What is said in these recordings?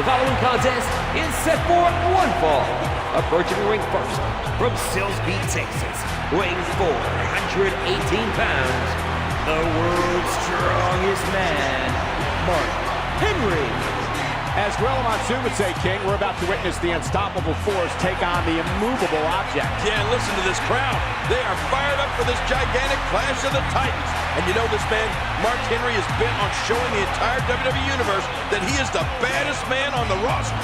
following contest is set for one fall. Approaching the ring first from Silsbee, Texas, weighing 418 pounds, the world's strongest man, Mark Henry. As Gorilla Monsoon would say, King, we're about to witness the unstoppable force take on the immovable object. Yeah, and listen to this crowd. They are fired up for this gigantic clash of the Titans. And you know this man, Mark Henry, is bent on showing the entire WWE Universe that he is the baddest man on the roster.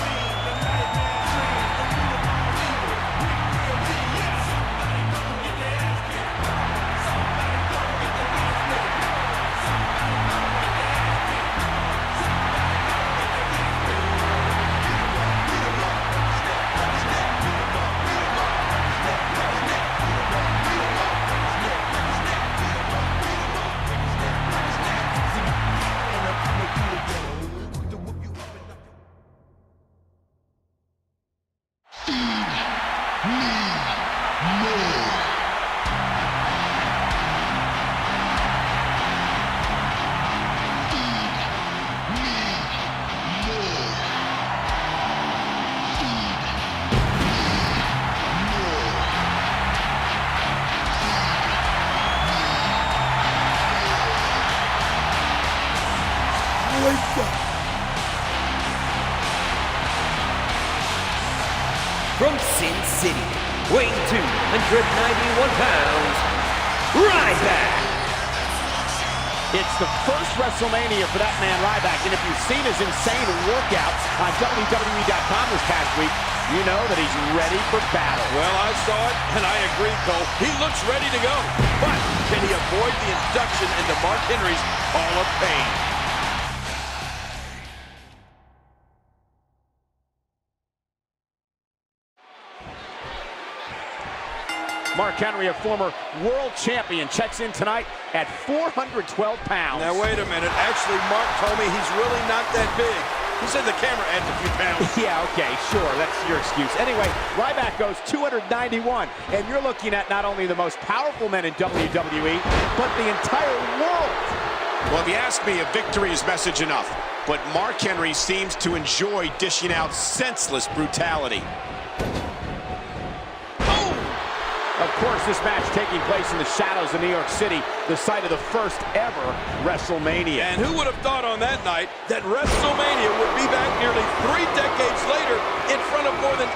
From Sin City, weighing 291 pounds, Ryback. It's the first Wrestlemania for that man, Ryback, and if you've seen his insane workout on WWE.com this past week, you know that he's ready for battle. Well, I saw it, and I agree, Cole. He looks ready to go. But can he avoid the induction into Mark Henry's Hall of Fame? Mark Henry, a former world champion, checks in tonight at 412 pounds. Now, wait a minute. Actually, Mark told me he's really not that big. He said the camera adds a few pounds. Yeah, okay, sure. That's your excuse. Anyway, Ryback goes 291, and you're looking at not only the most powerful men in WWE, but the entire world. Well, if you ask me, a victory is message enough. But Mark Henry seems to enjoy dishing out senseless brutality. Of course, this match taking place in the shadows of New York City, the site of the first ever Wrestlemania. And who would have thought on that night that Wrestlemania would be back nearly 3 decades later in front of more than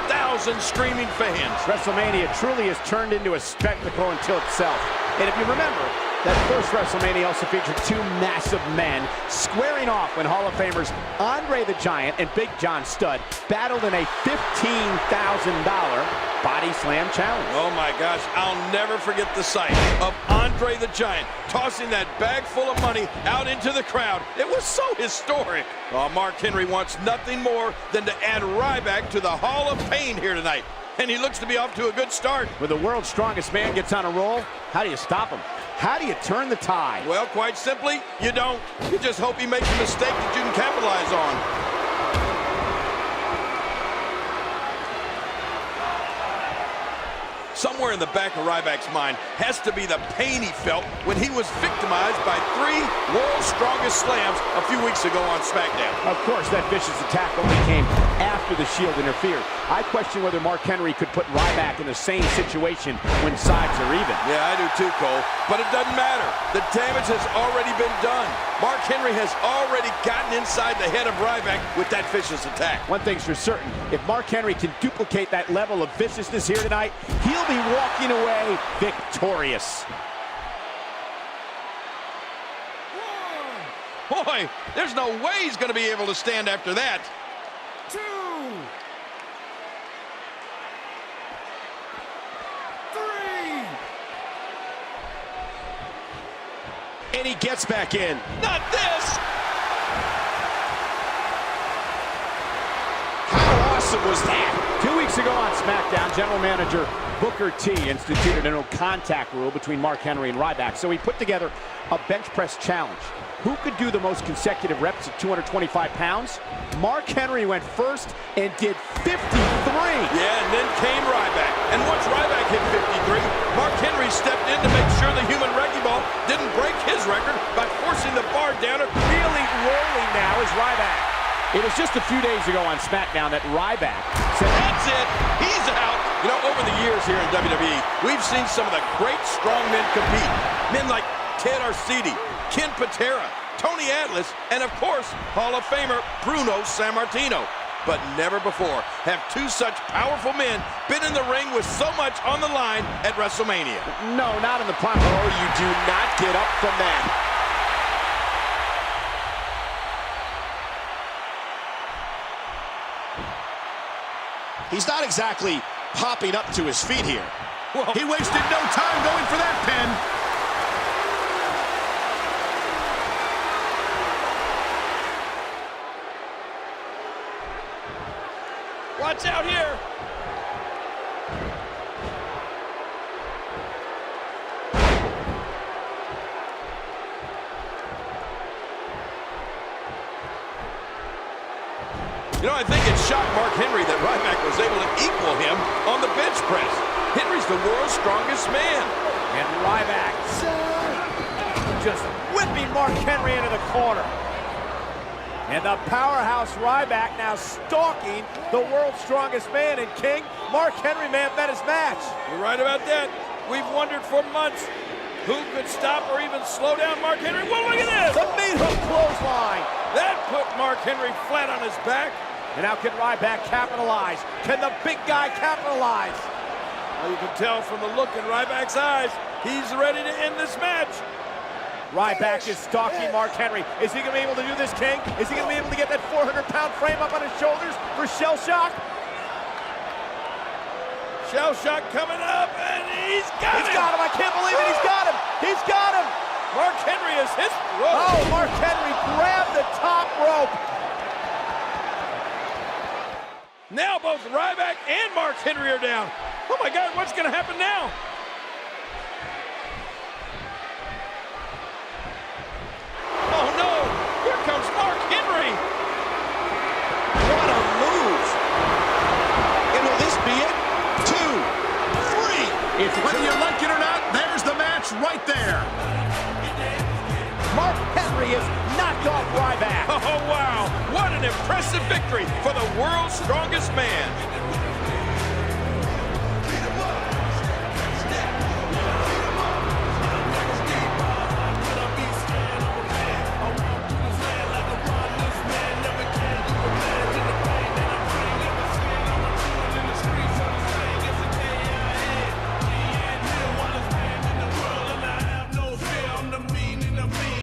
80,000 streaming fans? Wrestlemania truly has turned into a spectacle until itself. And if you remember, that first Wrestlemania also featured two massive men squaring off when Hall of Famers Andre the Giant and Big John Studd battled in a $15,000 body slam challenge. Oh my gosh, I'll never forget the sight of Andre the Giant tossing that bag full of money out into the crowd. It was so historic. Oh, Mark Henry wants nothing more than to add Ryback to the Hall of Pain here tonight. And he looks to be off to a good start. When the world's strongest man gets on a roll, how do you stop him? How do you turn the tide? Well, quite simply, you don't. You just hope he makes a mistake that you can capitalize on. Somewhere in the back of Ryback's mind has to be the pain he felt when he was victimized by 3 world's strongest slams a few weeks ago on SmackDown. Of course, that vicious attack only came after the Shield interfered. I question whether Mark Henry could put Ryback in the same situation when sides are even. Yeah, I do too, Cole. But it doesn't matter. The damage has already been done. Mark Henry has already gotten inside the head of Ryback with that vicious attack. One thing's for certain, if Mark Henry can duplicate that level of viciousness here tonight, he'll be walking away victorious. Boy, there's no way he's going to be able to stand after that. 2, 3. And he gets back in. Not this! How awesome was that? 2 weeks ago on SmackDown, General Manager Booker T instituted a no-contact rule between Mark Henry and Ryback, so he put together a bench press challenge. Who could do the most consecutive reps at 225 pounds? Mark Henry went first and did 53. Yeah, and then came Ryback. And once Ryback hit 53, Mark Henry stepped in to make sure the human wrecking ball didn't break his record by forcing the bar down. Really rolling now is Ryback. It was just a few days ago on SmackDown that Ryback said, "That's it, he's out." You know, over the years here in WWE, we've seen some of the great strong men compete. Men like Ted Arcidi, Ken Patera, Tony Atlas, and of course, Hall of Famer Bruno Sammartino. But never before have two such powerful men been in the ring with so much on the line at WrestleMania. no, not in the prime. Oh, you do not get up from that. He's not exactly popping up to his feet here. He wasted no time going for that pin. Watch out here. You know, I think it shocked Mark Henry that Ryback was able to equal him on the bench press. Henry's the world's strongest man. And Ryback just whipping Mark Henry into the corner. And the powerhouse Ryback now stalking the world's strongest man. And King, Mark Henry may have met his match. You're right about that. We've wondered for months who could stop or even slow down Mark Henry. Well, look at this! The meat hook clothesline. That put Mark Henry flat on his back. And how can Ryback capitalize? Can the big guy capitalize? Well, you can tell from the look in Ryback's eyes, he's ready to end this match. Ryback is stalking Mark Henry. Is he going to be able to do this, King? Is he going to be able to get that 400-pound frame up on his shoulders for shell shock? Shell shock coming up, and he's got him! He's got him. I can't believe it. He's got him. He's got him. Mark Henry is his... Oh, Mark Henry grabbed the top rope. Now both Ryback and Mark Henry are down. Oh my God, what's going to happen now? Oh no, here comes Mark Henry. What a move. And will this be it? 2, 3. Whether you like it or not, there's the match right there. Mark Henry is knocked off Ryback. Oh wow, what an impressive victory for the world's strongest man.